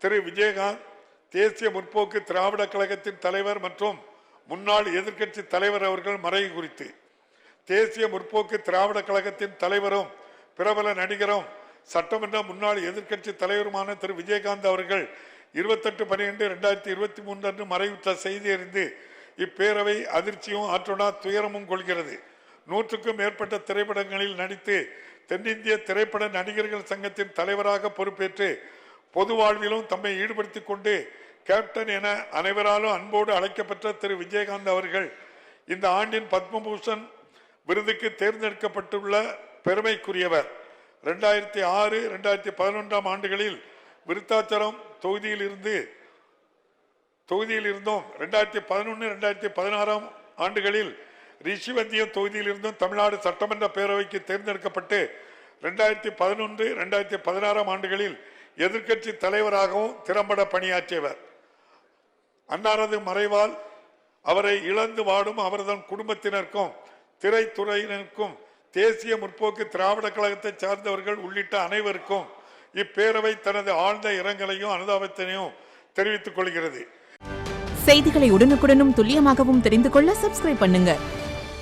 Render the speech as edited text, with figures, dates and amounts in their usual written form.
திரு விஜயகாந்த் தேசிய முற்போக்கு திராவிட கழகத்தின் தலைவர் மற்றும் முன்னாள் எதிர்க்கட்சி தலைவர் அவர்கள் மறைவு குறித்து தேசிய முற்போக்கு திராவிட கழகத்தின் தலைவரும் பிரபல நடிகரும் சட்டமன்ற முன்னாள் எதிர்க்கட்சி தலைவருமான திரு விஜயகாந்த் அவர்கள் 28/12/2023 அன்று மறைவுற்ற செய்தி அறிந்து இப்பேரவை அதிர்ச்சியும் ஆற்றொடா துயரமும் கொள்கிறது. 100க்கும் மேற்பட்ட திரைப்படங்களில் நடித்து தென்னிந்திய திரைப்பட நடிகர்கள் சங்கத்தின் தலைவராக பொறுப்பேற்று பொது வாழ்விலும் தம்மை ஈடுபடுத்திக் கொண்டு கேப்டன் என அனைவராலும் அன்போடு அழைக்கப்பட்ட திரு விஜயகாந்த் அவர்கள் இந்த ஆண்டின் பத்மபூஷன் விருதுக்கு தேர்ந்தெடுக்கப்பட்டுள்ள பெருமைக்குரியவர். 2006-2011 ஆண்டுகளில் விருத்தாச்சலம் தொகுதியில் இருந்தும் 2011-2016 ஆண்டுகளில் ரிஷிவந்தியம் தொகுதியில் இருந்தும் தமிழ்நாடு சட்டமன்ற பேரவைக்கு தேர்ந்தெடுக்கப்பட்டு 2011-2016 ஆண்டுகளில் எதிர்க்கட்சி தலைவராகவும் திறம்பட பணியாற்றியவர். அன்னாரது மறைவால் அவரை இழந்து வாடும் அவரது குடும்பத்தினருக்கும் திரைத்துறையினருக்கும் தேசிய முற்போக்கு திராவிட கழகத்தை சார்ந்தவர்கள் உள்ளிட்ட அனைவருக்கும் இப்பேரவை தனது ஆழ்ந்த இரங்கலையும் அனுதாபத்தினையும் தெரிவித்துக் கொள்கிறது. செய்திகளை உடனுக்குடனும் துல்லியமாகவும் தெரிந்து கொள்ள சப்ஸ்கிரைப் பண்ணுங்க.